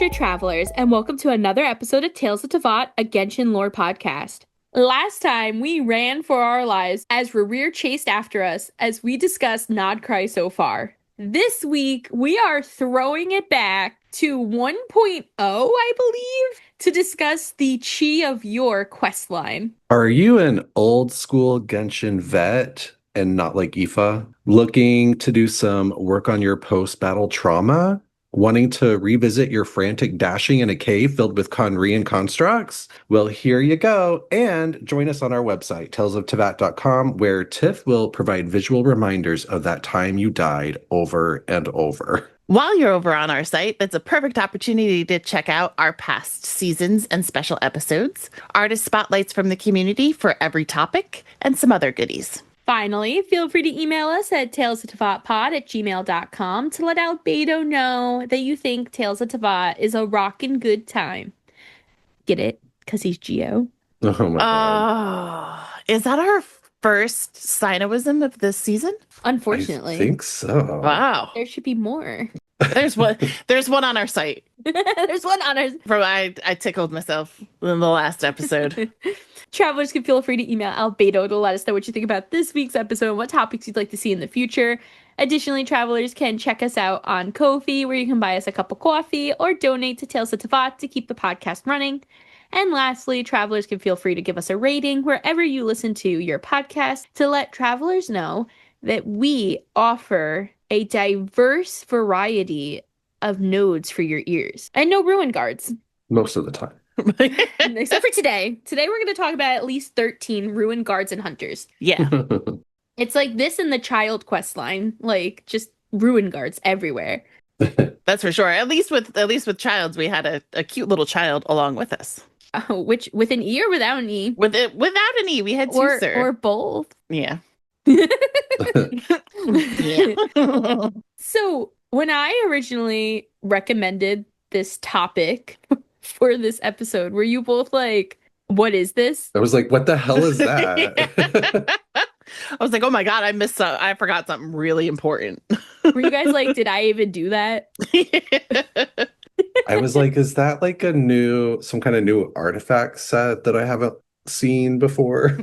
Astra Travelers, and welcome to another episode of Tales of Teyvat, a Genshin Lore Podcast. Last time, we ran for our lives as Rerear chased after us as we discussed Nod Cry so far. This week, we are throwing it back to 1.0, I believe, to discuss the Chi of Yore questline. Are you an old school Genshin vet and not like Aoife, looking to do some work on your post-battle trauma? Wanting to revisit your frantic dashing in a cave filled with Conrian constructs? Well, here you go. And join us on our website, talesofteyvat.com, where Tiff will provide visual reminders of that time you died over and over. While you're over on our site, that's a perfect opportunity to check out our past seasons and special episodes, artist spotlights from the community for every topic, and some other goodies. Finally, feel free to email us at talesofteyvatpod@gmail.com to let Baizhu know that you think Tales of Teyvat is a rockin' good time. Get it? Because he's Geo. Oh my God. Is that our first Sinoism of this season? Unfortunately. I think so. Wow. There should be more. There's one on our site. There's one on our... I tickled myself in the last episode. Travelers can feel free to email Baizhu to let us know what you think about this week's episode and what topics you'd like to see in the future. Additionally, travelers can check us out on Ko-fi, where you can buy us a cup of coffee or donate to Tales of Teyvat to keep the podcast running. And lastly, travelers can feel free to give us a rating wherever you listen to your podcast to let travelers know that we offer a diverse variety of nodes for your ears. And no ruin guards. Most of the time. Except for today. Today we're going to talk about at least 13 ruin guards and hunters. Yeah. It's like this in the child quest line, like just ruin guards everywhere. That's for sure. At least with childs, we had a cute little child along with us. Oh, which with an E or without an E? Without an E, we had two, sir. Or both. Yeah. Yeah. Yeah. So when I originally recommended this topic for this episode, were you both like, what is this? I was like, what the hell is that? I was like, oh my God, I forgot something really important. Were you guys like, did I even do that? I was like, is that like some kind of new artifact set that I haven't seen before?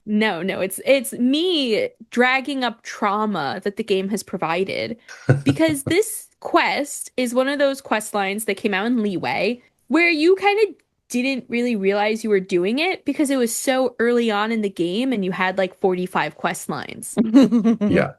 No, it's me dragging up trauma that the game has provided. Because this quest is one of those quest lines that came out in Liyue where you kind of didn't really realize you were doing it because it was so early on in the game and you had like 45 quest lines. Yeah.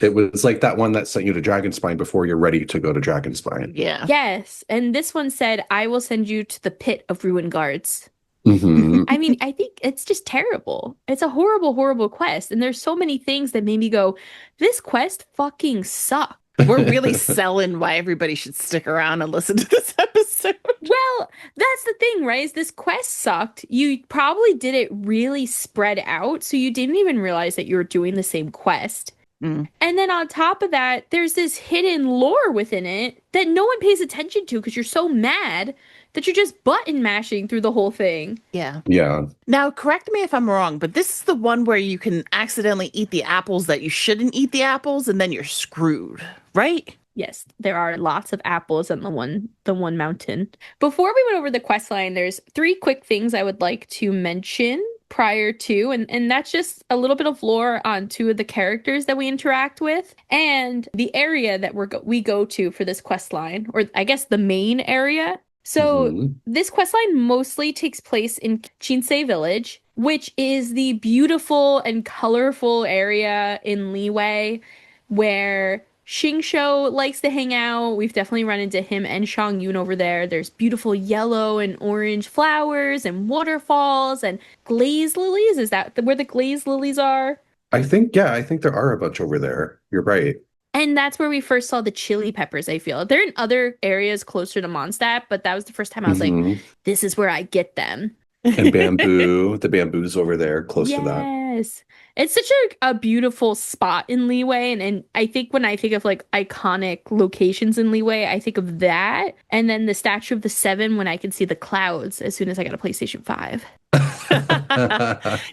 It was like that one that sent you to Dragonspine before you're ready to go to Dragonspine. Yeah. Yes. And this one said, I will send you to the pit of ruin guards. Mm-hmm. I mean, I think it's just terrible. It's a horrible, horrible quest. And there's so many things that made me go, this quest fucking sucks. We're really selling why everybody should stick around and listen to this episode. Well, that's the thing, right? Is this quest sucked. You probably did it really spread out, so you didn't even realize that you were doing the same quest. Mm. And then on top of that, there's this hidden lore within it that no one pays attention to because you're so mad that you're just button mashing through the whole thing. Yeah. Yeah. Now, correct me if I'm wrong, but this is the one where you can accidentally eat the apples that you shouldn't eat the apples, and then you're screwed, right? Yes, there are lots of apples on the one mountain. Before we went over the quest line, there's 3 quick things I would like to mention prior to, and that's just a little bit of lore on 2 of the characters that we interact with, and the area that we go to for this quest line, or I guess the main area. So this questline mostly takes place in Chinsei Village, which is the beautiful and colorful area in Liyue where Xingqiu likes to hang out. We've definitely run into him and Shangyun over there. There's beautiful yellow and orange flowers and waterfalls and glaze lilies. Is that where the glaze lilies are? I think there are a bunch over there. You're right. And that's where we first saw the chili peppers, I feel. They're in other areas closer to Mondstadt, but that was the first time I was like, this is where I get them. And bamboo, the bamboo's over there, close to that. Yes. It's such a beautiful spot in Liyue. And I think when I think of like iconic locations in Liyue, I think of that. And then the Statue of the Seven when I can see the clouds as soon as I got a PlayStation 5.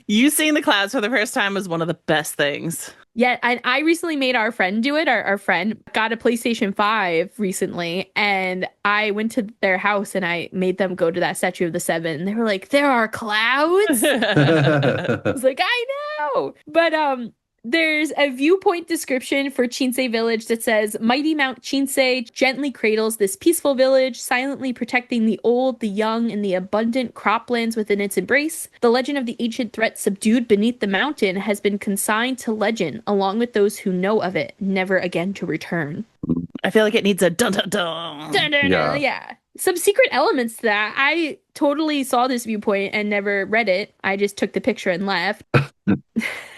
You seeing the clouds for the first time was one of the best things. Yeah, and I recently made our friend do it. Our friend got a PlayStation 5 recently, and I went to their house and I made them go to that Statue of the Seven. And they were like, there are clouds? I was like, I know. But there's a viewpoint description for Chinsei Village that says, Mighty Mount Chinsei gently cradles this peaceful village, silently protecting the old, the young, and the abundant croplands within its embrace. The legend of the ancient threat subdued beneath the mountain has been consigned to legend, along with those who know of it, never again to return. I feel like it needs a dun-dun-dun. Dun-dun-dun, yeah. Some secret elements to that. I totally saw this viewpoint and never read it. I just took the picture and left.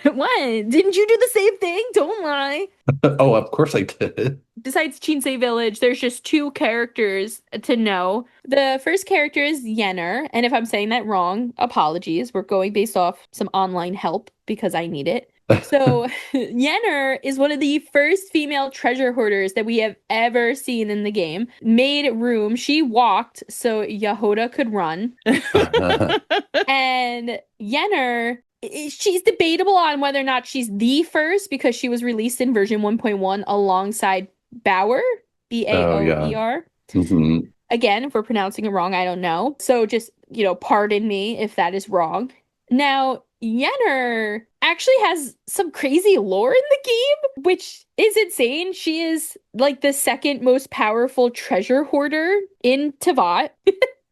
What? Didn't you do the same thing? Don't lie. Oh, of course I did. Besides Chinsei Village, there's just two characters to know. The first character is Yenner, and if I'm saying that wrong, apologies. We're going based off some online help because I need it. So Yenner is one of the first female treasure hoarders that we have ever seen in the game. Made room. She walked so Yahoda could run. And Yenner, she's debatable on whether or not she's the first because she was released in version 1.1 alongside Bauer, Baoer. Mm-hmm. Again, if we're pronouncing it wrong, I don't know. So just, pardon me if that is wrong. Now, Yenner actually has some crazy lore in the game, which is insane. She is like the second most powerful treasure hoarder in Teyvat.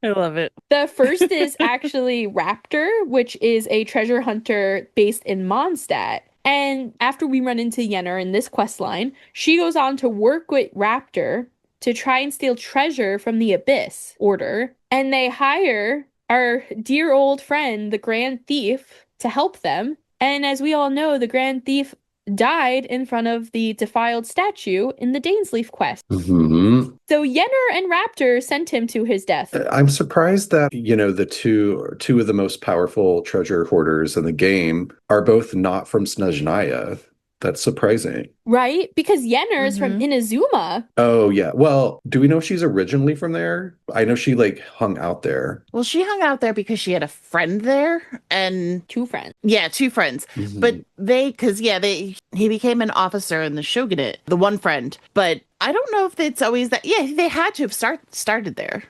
I love it. The first is actually Raptor, which is a treasure hunter based in Mondstadt. And after we run into Yenner in this quest line, she goes on to work with Raptor to try and steal treasure from the Abyss Order. And they hire our dear old friend, the Grand Thief, to help them. And as we all know, the Grand Thief died in front of the defiled statue in the Dainsleif quest. Mm-hmm. So Yenner and Raptor sent him to his death. I'm surprised that, the two of the most powerful treasure hoarders in the game are both not from Snezhnaya. That's surprising. Right? Because Yenner is from Inazuma. Oh, yeah. Well, do we know if she's originally from there? I know she, hung out there. Well, she hung out there because she had a friend there and... Two friends. Yeah, two friends. Mm-hmm. But he became an officer in the shogunate, the one friend. But I don't know if it's always that... Yeah, they had to have started there.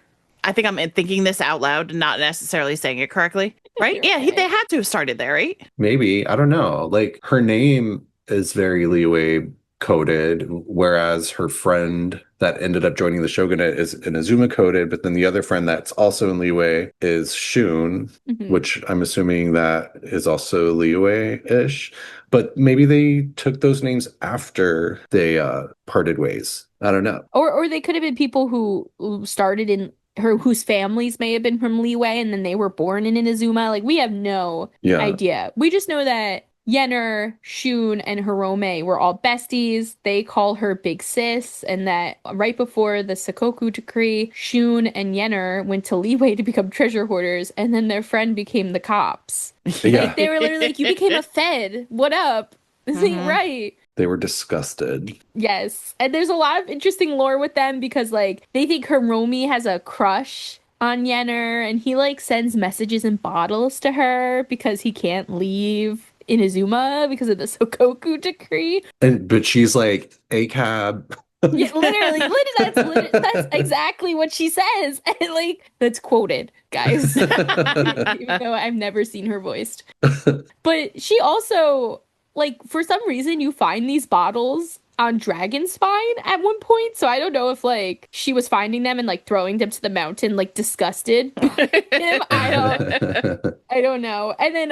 I think I'm thinking this out loud and not necessarily saying it correctly. Right? Yeah, Okay. they had to have started there, right? Maybe. I don't know. Her name is very Liyue coded, whereas her friend that ended up joining the shogunate is Inazuma coded, but then the other friend that's also in Liyue is Shun, which I'm assuming that is also Liyue-ish. But maybe they took those names after they parted ways. I don't know. Or they could have been people who started in whose families may have been from Liyue and then they were born in Inazuma. We have no idea. We just know that Yenner, Shun, and Hirome were all besties. They call her Big Sis, and that right before the Sakoku decree, Shun and Yenner went to Liyue to become treasure hoarders, and then their friend became the cops. Yeah. They were literally like, you became a Fed. What up? This ain't right. They were disgusted. Yes. And there's a lot of interesting lore with them because, they think Hirome has a crush on Yenner, and he, sends messages in bottles to her because he can't leave Inazuma because of the Sokoku decree. But she's like, a cab. Yeah, literally, that's exactly what she says. And that's quoted, guys. Even though I've never seen her voiced. But she also, for some reason, you find these bottles on Dragon Spine at one point. So I don't know if she was finding them and throwing them to the mountain, disgusted by him. I don't know. And then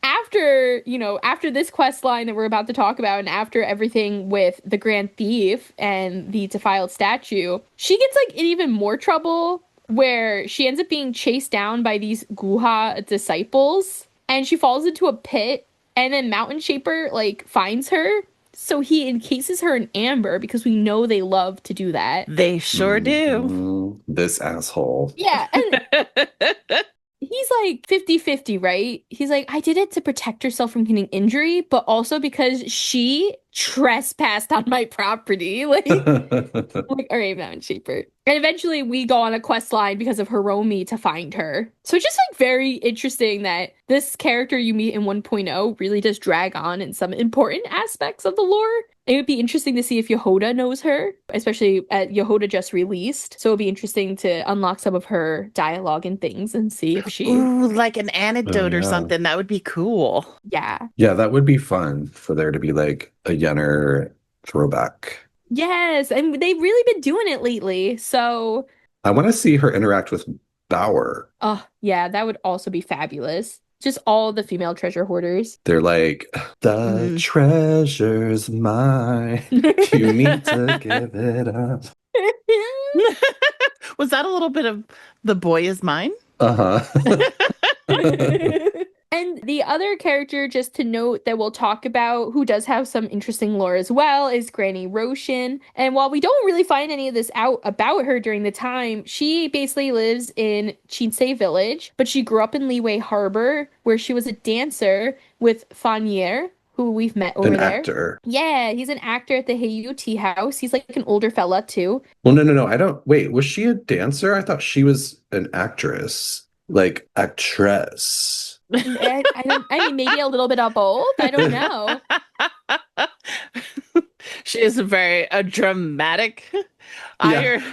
after this quest line that we're about to talk about, and after everything with the Grand Thief and the defiled statue, she gets in even more trouble where she ends up being chased down by these Guha disciples, and she falls into a pit, and then Mountain Shaper finds her. So he encases her in amber because we know they love to do that. They sure do. This asshole. Yeah. And he's like 50-50, right? He's like, I did it to protect herself from getting injury, but also because she trespassed on my property. Like, all right, Mountain Shaper. And eventually we go on a quest line because of Hiromi to find her. So it's just like very interesting that this character you meet in 1.0 really does drag on in some important aspects of the lore. It would be interesting to see if Yehoda knows her, especially Yehoda just released. So it would be interesting to unlock some of her dialogue and things and see if she... Ooh, like an anecdote or yeah. something. That would be cool. Yeah. Yeah, that would be fun for there to be like a Yenner throwback. Yes, and they've really been doing it lately. So, I want to see her interact with Bauer. oh, yeah, that would also be fabulous. Just all the female treasure hoarders. They're like, the treasure's mine. You need to give it up. Was that a little bit of The Boy Is Mine? Uh-huh. And the other character, just to note, that we'll talk about, who does have some interesting lore as well, is Granny Roshan. And while we don't really find any of this out about her during the time, she basically lives in Chinsei Village, but she grew up in Liyue Harbor, where she was a dancer with Fanier, who we've met over there. An actor. Yeah, he's an actor at the Heiyu Tea House. He's like an older fella, too. Well, no. I don't... Wait, was she a dancer? I thought she was an actress. Like, actress. I mean, maybe a little bit of both. I don't know. She is a dramatic. Yeah.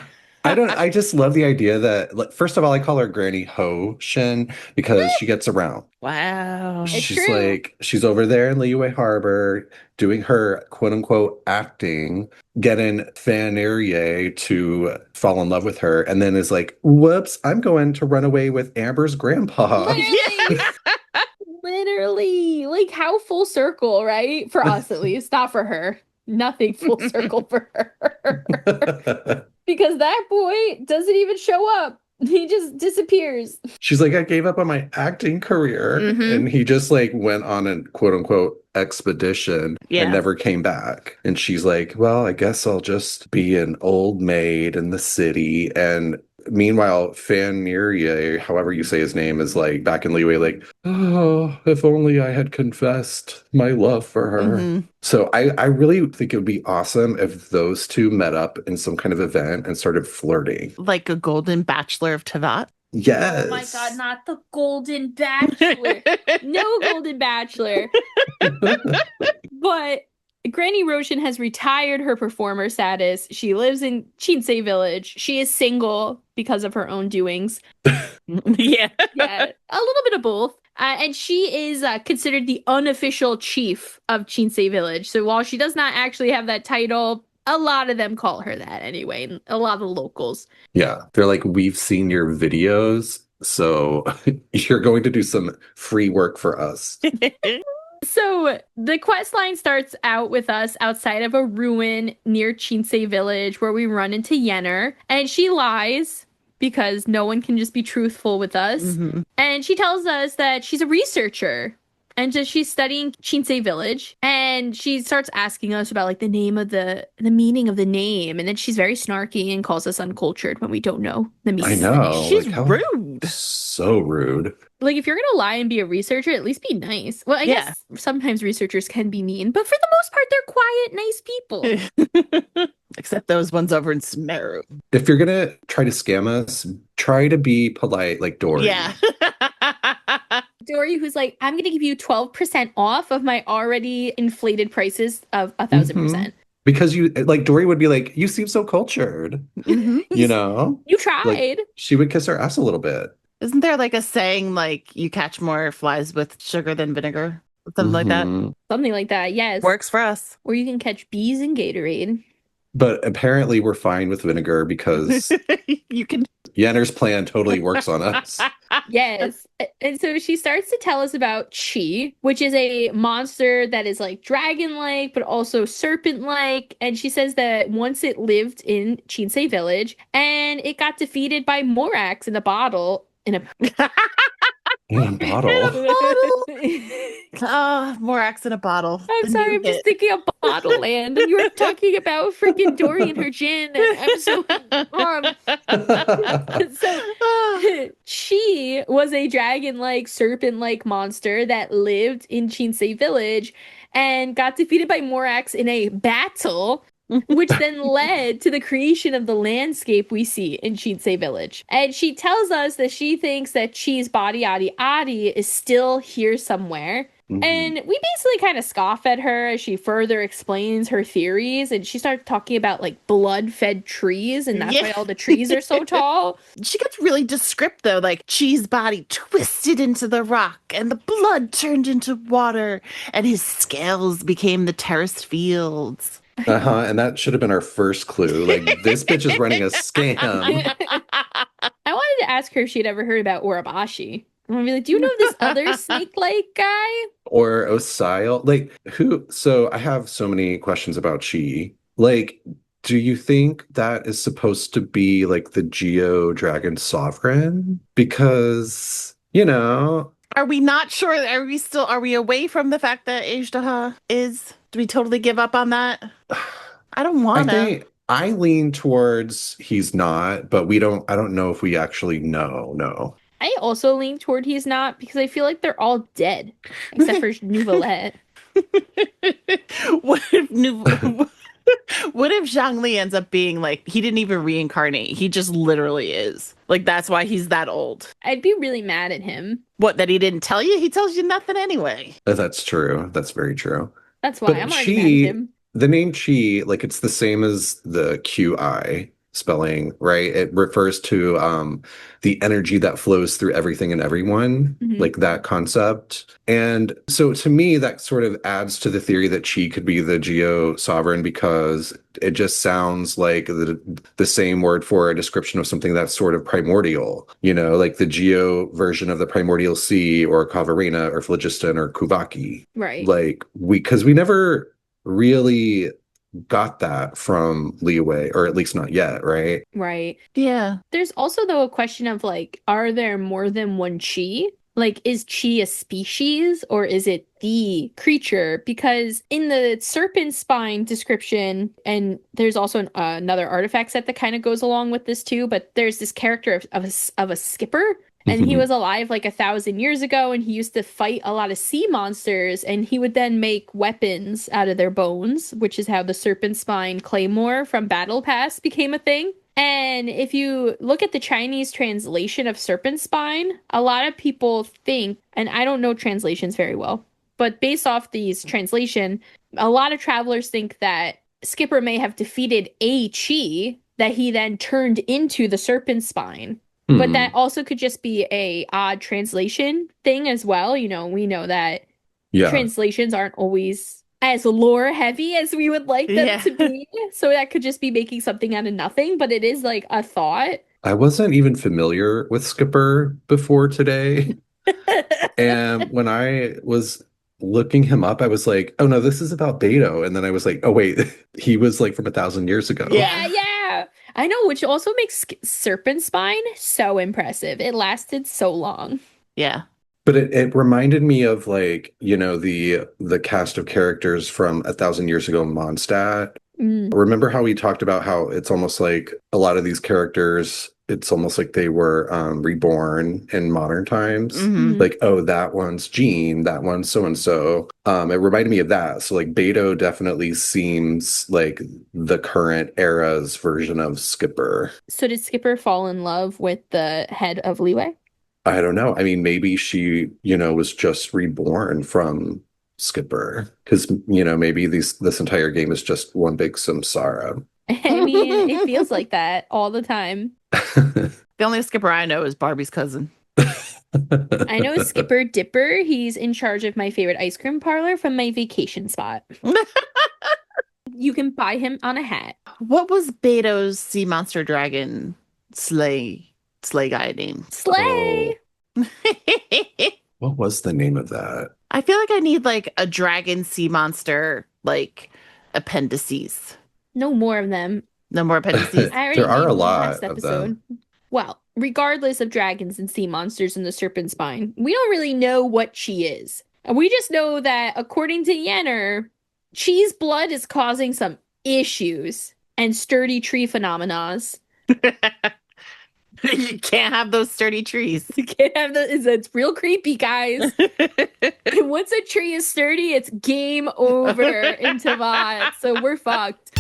I just love the idea that, like, first of all, I call her Granny Ho Shin because she gets around. Wow. It's She's true. like, she's over there in Liyue Harbor doing her quote unquote acting, getting Fannerie to fall in love with her, and then is like, whoops, I'm going to run away with Amber's grandpa. Literally. Literally. Like, how full circle, right? For us, at least. Not for her. Nothing full circle for her. Because that boy doesn't even show up. He just disappears. She's like, I gave up on my acting career. Mhm. And he just like went on a quote unquote expedition and never came back. And she's like, well, I guess I'll just be an old maid in the city. And meanwhile, Fannerie, however you say his name, is like back in Liyue, like, oh, if only I had confessed my love for her. Mhm. So I really think it would be awesome if those two met up in some kind of event and started flirting. Like a golden bachelor of Teyvat. Yes. Oh my god, not the Golden Bachelor. No Golden Bachelor. But Granny Roshan has retired her performer status. She lives in Chinsei Village. She is single because of her own doings. Yeah. Yeah, a little bit of both. And she is considered the unofficial chief of Chinsei Village. So while she does not actually have that title, a lot of them call her that anyway. A lot of the locals. Yeah. They're like, we've seen your videos, so you're going to do some free work for us. So the quest line starts out with us outside of a ruin near Chinsei Village where we run into Yenner, and she lies because no one can just be truthful with us. Mhm. And she tells us that she's a researcher and just she's studying Chinsei Village, and she starts asking us about like the name of the meaning of the name, and then she's very snarky and calls us uncultured when we don't know the meaning I of the know. name. She's like, how rude. So rude. Like, if you're gonna lie and be a researcher, at least be nice. Well, I Yeah. guess sometimes researchers can be mean, but for the most part, they're quiet, nice people. Except those ones over in Smeru. If you're gonna try to scam us, try to be polite like Dory. Yeah. Dory, who's like, I'm gonna give you 12% off of my already inflated prices of 1,000%. Because you like Dory would be like, you seem so cultured. Mhm. You know? You tried. She would kiss her ass a little bit. Isn't there like a saying like you catch more flies with sugar than vinegar? Something like that. Mhm. Something like that, yes. Works for us. Or you can catch bees in Gatorade. But apparently we're fine with vinegar because You can. Yenner's plan totally works on us. Yes. And so she starts to tell us about Chi, which is a monster that is like dragon-like, but also serpent-like. And she says that once it lived in Chinsei Village and it got defeated by Morax in a bottle. In a bottle. Bottle. Oh, Morax in a bottle. I'm The sorry, new I'm just hit. thinking of Bottle Land, and you were talking about freaking Dory and her gin, and I'm so so Chi was a dragon-like, serpent-like monster that lived in Chinsei Village and got defeated by Morax in a battle, which then led to the creation of the landscape we see in Chinsei Village. And she tells us that she thinks that Chi's body Adi Adi is still here somewhere. And we basically kind of scoff at her as she further explains her theories. And she starts talking about like blood-fed trees, and that's why all the trees are so tall. She gets really descriptive though, like Chi's body twisted into the rock and the blood turned into water and his scales became the terraced fields. Uh-huh, and that should have been our first clue. Like, this bitch is running a scam. I wanted to ask her if she'd ever heard about Urabashi. I'm gonna be like, do you know this other snake-like guy? Or Osile. Like, who? So I have so many questions about Chi. Like, do you think that is supposed to be like the Geo Dragon Sovereign? Because, Are we not sure? Are we away from the fact that Ajdaha is? Do we totally give up on that? I don't I want to. think I lean towards he's not, but I don't know if we actually know. No. I also lean toward he's not because I feel like they're all dead except for Nouvelette. What if what if Zhangli ends up being like, he didn't even reincarnate. He just literally is. Like, that's why he's that old. I'd be really mad at him. What, that he didn't tell you? He tells you nothing anyway. That's true. That's very true. That's why But I'm already mad at him. the name Chi, like it's the same as the QI spelling, right? It refers to the energy that flows through everything and everyone, like that concept. And so to me, that sort of adds to the theory that Chi could be the Geo sovereign because it just sounds like the same word for a description of something that's sort of primordial, like the Geo version of the primordial sea or Kavarina or Phlogiston or Kuvaki. Right. Like because we never really got that from Liyue, or at least not yet, right? Right. Yeah. There's also, though, a question of like, are there more than one Chi? Like, is Chi a species or is it the creature? Because in the serpent spine description, and there's also another artifact set that kind of goes along with this too, but there's this character of a skipper. And he was alive like 1,000 years ago, and he used to fight a lot of sea monsters, and he would then make weapons out of their bones, which is how the serpent spine claymore from Battle Pass became a thing. And if you look at the Chinese translation of serpent spine, a lot of people think, and I don't know translations very well, but based off these translation, a lot of travelers think that Skipper may have defeated a Chi that he then turned into the serpent spine. But that also could just be a odd translation thing as well. We know that translations aren't always as lore heavy as we would like them to be. So that could just be making something out of nothing, but it is like a thought. I wasn't even familiar with Skipper before today. And when I was looking him up, I was like, oh no, this is about Beto. And then I was like, oh wait, he was like from 1,000 years ago. Yeah. I know, which also makes Serpent Spine so impressive. It lasted so long. Yeah. But it reminded me of like, the cast of characters from 1,000 years ago, Mondstadt. Remember how we talked about how it's almost like a lot of these characters, it's almost like they were reborn in modern times. Like, oh, that one's Jean, that one's so-and-so. It reminded me of that. So like Beto definitely seems like the current era's version of Skipper. So did Skipper fall in love with the head of Liyue? I don't know. I mean, maybe she, was just reborn from Skipper because, maybe this entire game is just one big samsara. I mean, it feels like that all the time. The only Skipper I know is Barbie's cousin. I know Skipper Dipper. He's in charge of my favorite ice cream parlor from my vacation spot. You can buy him on a hat. What was Beto's sea monster dragon slay guy name? Slay! Oh. What was the name of that? I feel like I need like a dragon sea monster, like appendices. No more of them. No more appendices. I already There are named a them lot last of episode. them. Well, regardless of dragons and sea monsters in the serpent spine, we don't really know what Chi is. And we just know that according to Yenner, Chi's blood is causing some issues and sturdy tree phenomenas. You can't have those sturdy trees. You can't have it's real creepy, guys. And once a tree is sturdy, it's game over in Teyvat. So we're fucked.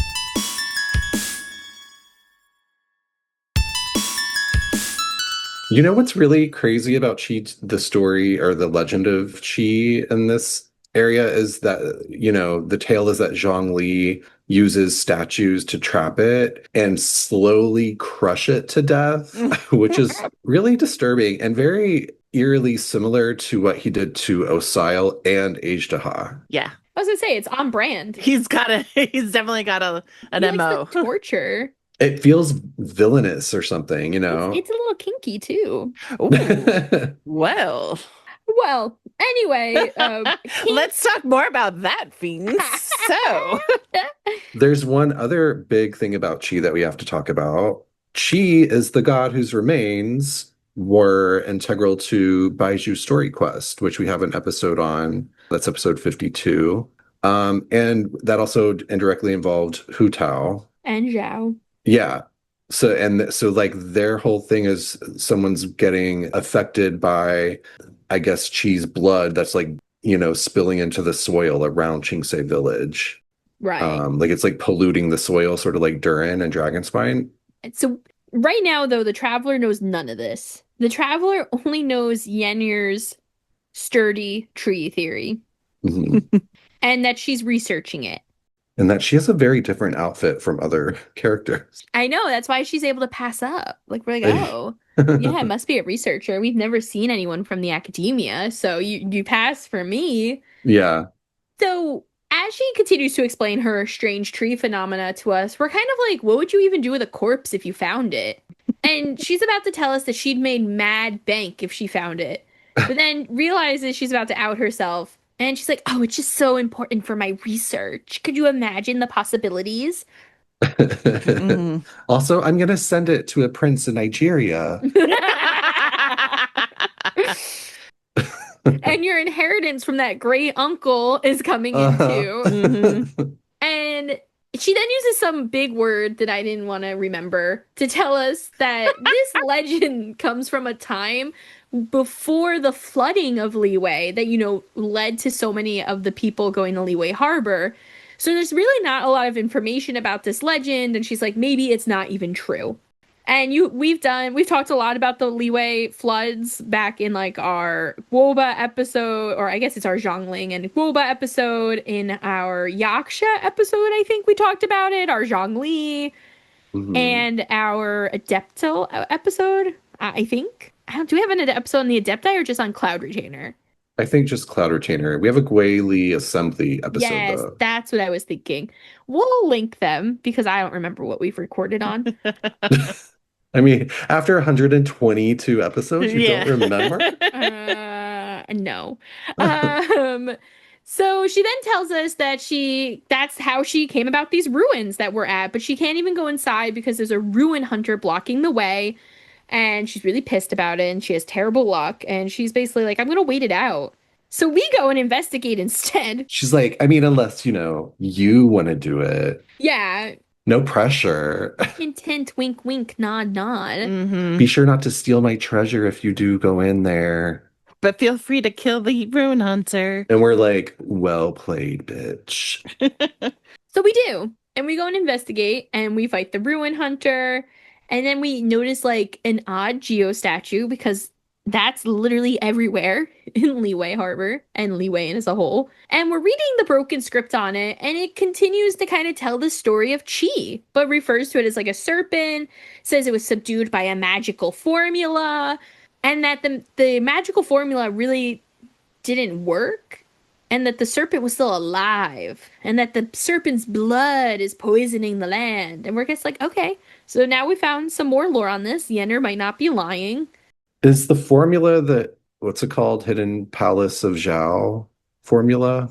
You know what's really crazy about Chi, the story or the legend of Chi in this area is that, you know, the tale is that Zhongli uses statues to trap it and slowly crush it to death, which is really disturbing and very eerily similar to what he did to Osile and Ajdaha. Yeah. I was gonna say it's on brand. He's definitely got an He likes MO. the torture. It feels villainous or something, you know? It's a little kinky too. Ooh. Well, Anyway, let's talk more about that, fiends. So, there's one other big thing about Chi that we have to talk about. Chi is the god whose remains were integral to Baizhu's story quest, which we have an episode on. That's episode 52. And that also indirectly involved Hu Tao. and Zhao. Yeah. So like their whole thing is someone's getting affected by, I guess, Chi's blood that's like, you know, spilling into the soil around Qingse village. Right. Like it's like polluting the soil, sort of like Durin and Dragonspine. So right now, though, the Traveler knows none of this. The Traveler only knows Yenier's sturdy tree theory Mhm. and that she's researching it. And that she has a very different outfit from other characters. I know, that's why she's able to pass up. Like, we're like, oh, yeah, it must be a researcher. We've never seen anyone from the academia, so you pass for me. Yeah. So as she continues to explain her strange tree phenomena to us, we're kind of like, what would you even do with a corpse if you found it? And she's about to tell us that she'd made mad bank if she found it. But then realizes she's about to out herself. And she's like, oh, it's just so important for my research. Could you imagine the possibilities? Also, I'm going to send it to a prince in Nigeria. And your inheritance from that great uncle is coming in too. Mm-hmm. And she then uses some big word that I didn't want to remember to tell us that this legend comes from a time before the flooding of Liyue that, you know, led to so many of the people going to Liyue Harbor. So there's really not a lot of information about this legend. And she's like, maybe it's not even true. And we've talked a lot about the Liyue floods back in like our Guoba episode, or I guess it's our Zhongling and Guoba episode. In our Yaksha episode, I think we talked about it, our Zhongli, and our Adepto episode, I think. Do we have an episode on the Adepti or just on Cloud Retainer? I think just Cloud Retainer. We have a Guili Assembly episode. Yes, though. that's what I was thinking. We'll link them because I don't remember what we've recorded on. I mean, after 122 episodes, you don't remember? No. So she then tells us that that's how she came about these ruins that we're at, but she can't even go inside because there's a ruin hunter blocking the way, and she's really pissed about it, and she has terrible luck, and she's basically like, I'm gonna wait it out. So we go and investigate instead. She's like, I mean, unless, you know, you want to do it. Yeah. No pressure. Hint, hint, wink, wink, nod, nod. Mm-hmm. Be sure not to steal my treasure if you do go in there. But feel free to kill the ruin hunter. And we're like, well played, bitch. So we do. And we go and investigate, and we fight the ruin hunter. And then we notice like an odd Geo statue because that's literally everywhere in Liyue Harbor and Liyue as a whole. And we're reading the broken script on it, and it continues to kind of tell the story of Chi, but refers to it as like a serpent, says it was subdued by a magical formula, and that the magical formula really didn't work, and that the serpent was still alive, and that the serpent's blood is poisoning the land. And we're just like, okay. So now we found some more lore on this. Yenner might not be lying. Is the formula that, what's it called? Hidden Palace of Zhao formula?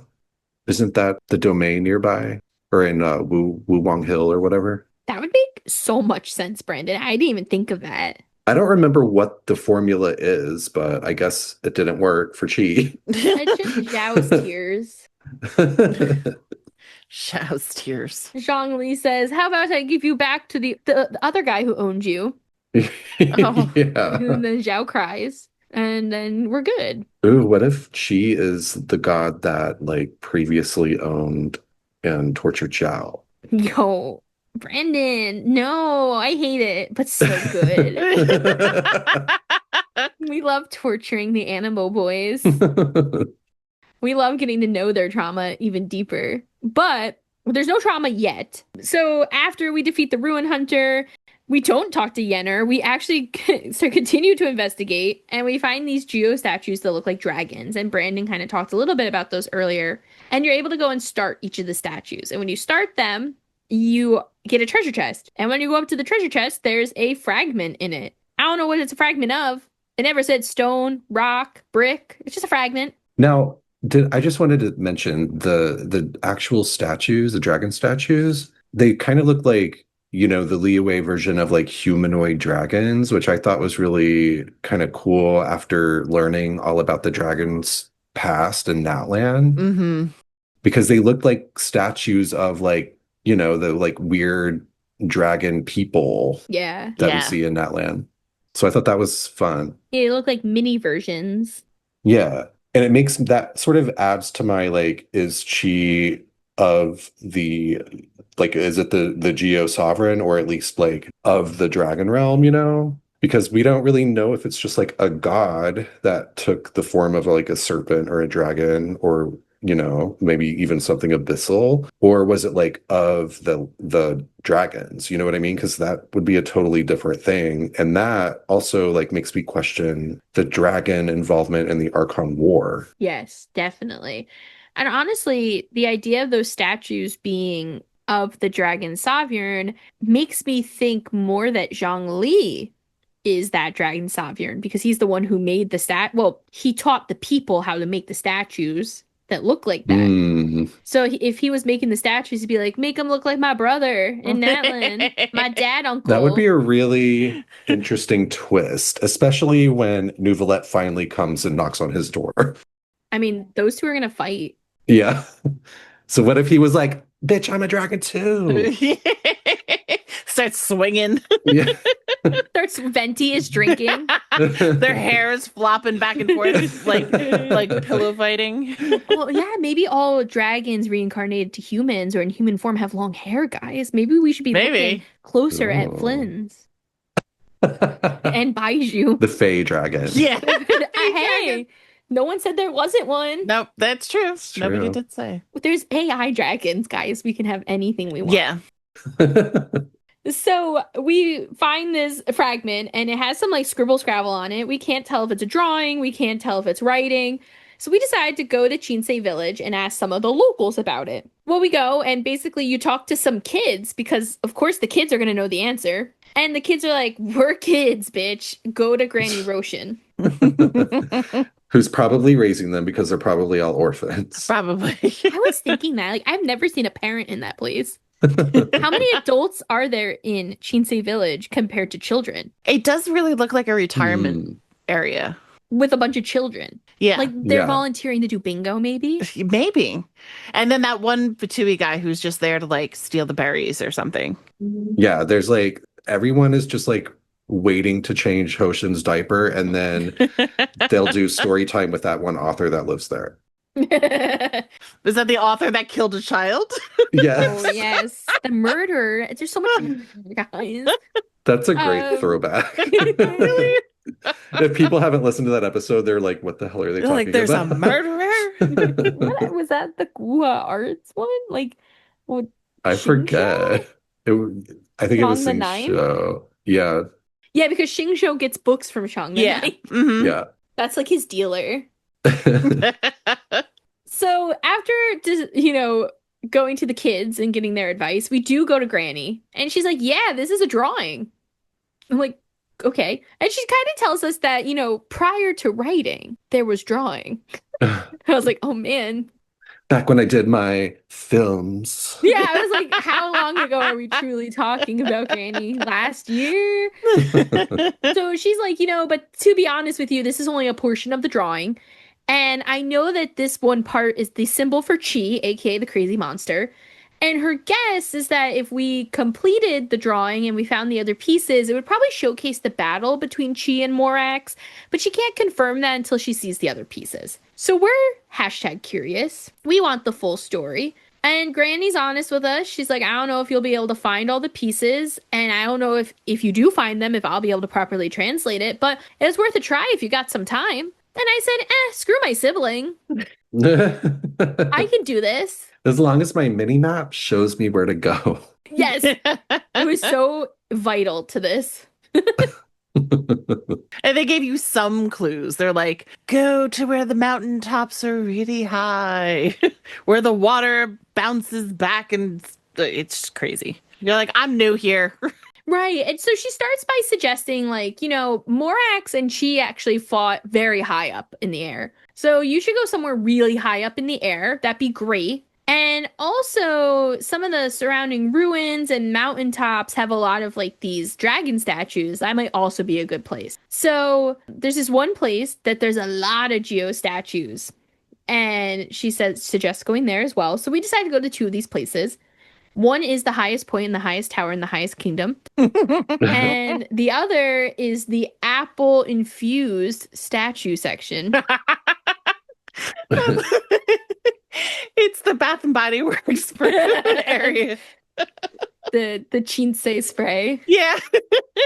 Isn't that the domain nearby? Or in Wu Wang Hill or whatever? That would make so much sense, Brandon. I didn't even think of that. I don't remember what the formula is, but I guess it didn't work for Chi. It's just Zhao's tears. Xiao's tears. Zhongli says, "How about I give you back to the other guy who owned you?" Oh. Yeah. And then Zhao cries, and then we're good. Ooh, what if Chi is the god that like previously owned and tortured Zhao? Yo, Brandon, no, I hate it, but so good. We love torturing the Animo boys. We love getting to know their trauma even deeper. But there's no trauma yet. So after we defeat the Ruin Hunter, we don't talk to Yenner. We actually continue to investigate, and we find these geo statues that look like dragons. And Brandon kind of talked a little bit about those earlier. And you're able to go and start each of the statues. And when you start them, you get a treasure chest. And when you go up to the treasure chest, there's a fragment in it. I don't know what it's a fragment of. It never said stone, rock, brick. It's just a fragment. Now, I just wanted to mention the actual statues, the dragon statues, they kind of look like, you know, the Liyue version of like humanoid dragons, which I thought was really kind of cool after learning all about the dragons past in that land. Mm-hmm. Because they looked like statues of like, you know, the like weird dragon people Yeah. that we Yeah. see in that land. So I thought that was fun. They look like mini versions. Yeah. And it makes that sort of adds to my like, is Chi of the like, is it the Geo sovereign, or at least like of the dragon realm, you know? Because we don't really know if it's just like a god that took the form of like a serpent or a dragon, or, you know, maybe even something abyssal, or was it like of the dragons, you know what I mean? Because that would be a totally different thing. And that also like makes me question the dragon involvement in the Archon War. Yes, definitely. And honestly, the idea of those statues being of the dragon sovereign makes me think more that Zhongli is that dragon sovereign, because he's the one who made the well, he taught the people how to make the statues that look like that. So if he was making the statues, he'd be like, make them look like my brother in Natlan, my dad uncle. That would be a really interesting twist, especially when Nouvelette finally comes and knocks on his door. I mean, those two are gonna fight. Yeah. So what if he was like, bitch, I'm a dragon too. Starts swinging. Yeah. Starts Venti is drinking. Their hair is flopping back and forth like pillow fighting. Well, yeah, maybe all dragons reincarnated to humans or in human form have long hair, guys. Maybe we should be looking closer at Ooh. Flynn's and Baizhu. The Fey dragon. Yeah. Hey, no one said there wasn't one. Nope, that's true. It's Nobody true. did say. There's AI dragons, guys. We can have anything we want. Yeah. So we find this fragment and it has some like scribble scrabble on it. We can't tell if it's a drawing. We can't tell if it's writing. So we decide to go to Chinsei village and ask some of the locals about it. Well, we go and basically you talk to some kids because of course the kids are going to know the answer. And the kids are like, we're kids, bitch. Go to Granny Roshan. Who's probably raising them because they're probably all orphans. Probably. I was thinking that. Like, I've never seen a parent in that place. How many adults are there in Chinsei village compared to children? It does really look like a retirement area. With a bunch of children. Yeah. Like they're Yeah. volunteering to do bingo, maybe? Maybe. And then that one Fatui guy who's just there to like steal the berries or something. Yeah, there's like, everyone is just like waiting to change Hoshin's diaper, and then they'll do story time with that one author that lives there. Is that the author that killed a child? Yes. Oh, yes. The murderer. There's so much murder, guys. That's a great throwback. If people haven't listened to that episode, they're like, what the hell are they talking Like there's about? a murderer? What was that? The Gua Arts one? Like, what? I Xingqiu? forget. I think it was Shang the Ninth? Show. Yeah. Yeah, because Xingqiu gets books from Shang the Yeah. Ninth. Mhm. Yeah. That's like his dealer. So after, going to the kids and getting their advice, we do go to Granny. And she's like, yeah, this is a drawing. I'm like, okay. And she kind of tells us that, prior to writing, there was drawing. I was like, oh, man. Back when I did my films. Yeah, I was like, how long ago are we truly talking about, Granny? Last year? So she's like, but to be honest with you, this is only a portion of the drawing. And I know that this one part is the symbol for Chi, aka the crazy monster. And her guess is that if we completed the drawing and we found the other pieces, it would probably showcase the battle between Chi and Morax, but she can't confirm that until she sees the other pieces. So we're #curious. We want the full story. And Granny's honest with us. She's like, I don't know if you'll be able to find all the pieces, and I don't know if you do find them, if I'll be able to properly translate it, but it's worth a try if you got some time. And I said, screw my sibling. I can do this. As long as my mini map shows me where to go. Yes. It was so vital to this. And they gave you some clues. They're like, go to where the mountaintops are really high, where the water bounces back, and it's crazy. You're like, I'm new here. Right. And so she starts by suggesting, like, Morax and Chi actually fought very high up in the air. So you should go somewhere really high up in the air. That'd be great. And also, some of the surrounding ruins and mountaintops have a lot of like these dragon statues. That might also be a good place. So there's this one place that there's a lot of geo statues. And she suggests going there as well. So we decided to go to 2 of these places. One is the highest point and the highest tower in the highest kingdom. And the other is the apple infused statue section. It's the Bath and Body Works area. The Chinsei spray. Yeah.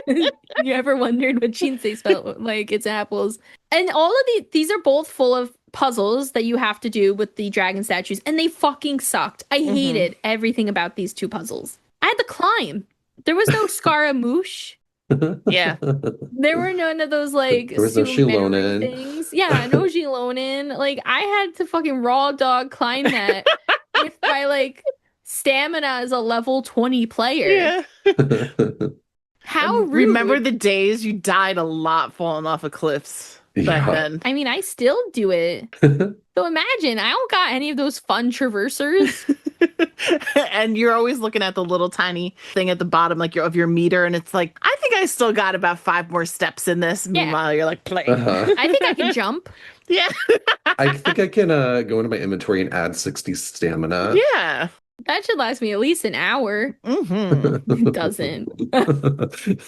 You ever wondered what Chinsei spelled like? It's apples. And all of these are both full of puzzles that you have to do with the dragon statues, and they fucking sucked. I hated everything about these 2 puzzles. I had to climb. There was no Scaramouche. Yeah. There were none of those like There was no Shilonen things. Yeah, no Shilonen. Like I had to fucking raw dog climb that with my like stamina as a level 20 player. Yeah. How rude. Remember the days you died a lot falling off of cliffs back then. I mean, I still do it. So imagine, I don't got any of those fun traversers. And you're always looking at the little tiny thing at the bottom, like of your meter, and it's like, I think I still got about 5 more steps in this. Yeah. Meanwhile, you're like playing. I think I can jump. Yeah. I think I can go into my inventory and add 60 stamina. Yeah. That should last me at least an hour. Mm-hmm. It doesn't.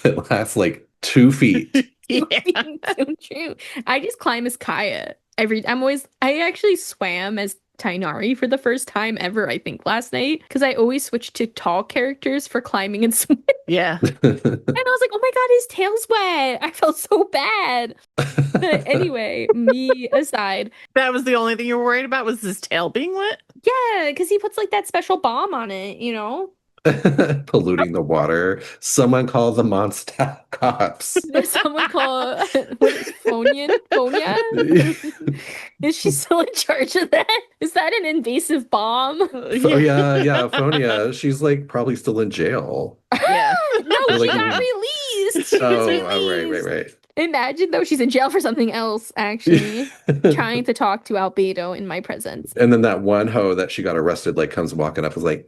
It lasts like 2 feet. Yeah. So true. I just climb as Kaya. I actually swam as Tainari for the first time ever, I think, last night, because I always switch to tall characters for climbing and swimming. Yeah. And I was like, oh my god, his tail's wet. I felt so bad. But anyway, me aside. That was the only thing you were worried about, was his tail being wet? Yeah, because he puts like that special balm on it, Polluting the water. Someone call the monster cops. Someone call Fonia? Is she still in charge of that? Is that an invasive bomb? Oh yeah, Phonia. She's like probably still in jail. Yeah. No, she Like- got released. She was Oh, released. right. Imagine though, she's in jail for something else, actually. Trying to talk to Albedo in my presence. And then that one hoe that she got arrested, like, comes walking up, is like,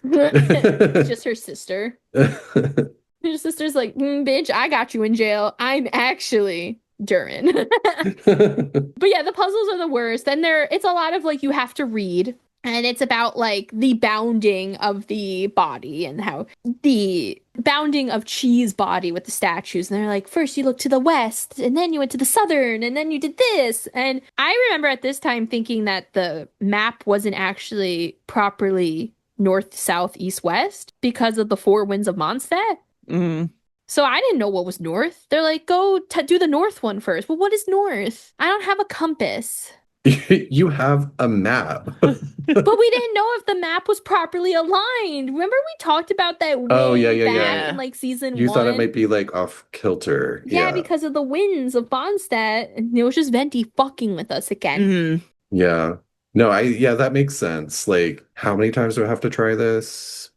It's just her sister. Her sister's like, bitch, I got you in jail. I'm actually Durin. But yeah, the puzzles are the worst. And it's a lot of like, you have to read. And it's about like the bounding of the body and how the bounding of Chi's body with the statues. And they're like, first you look to the west, and then you went to the southern, and then you did this. And I remember at this time thinking that the map wasn't actually properly north, south, east, west because of the 4 winds of Mondstadt. Mm-hmm. So I didn't know what was north. They're like, go do the north one first. Well, what is north? I don't have a compass. You have a map. But we didn't know if the map was properly aligned. Remember we talked about that way back in like season 1? You thought it might be like off kilter. Yeah, because of the winds of Mondstadt. And it was just Venti fucking with us again. Mm-hmm. Yeah. No, that makes sense. Like, how many times do I have to try this?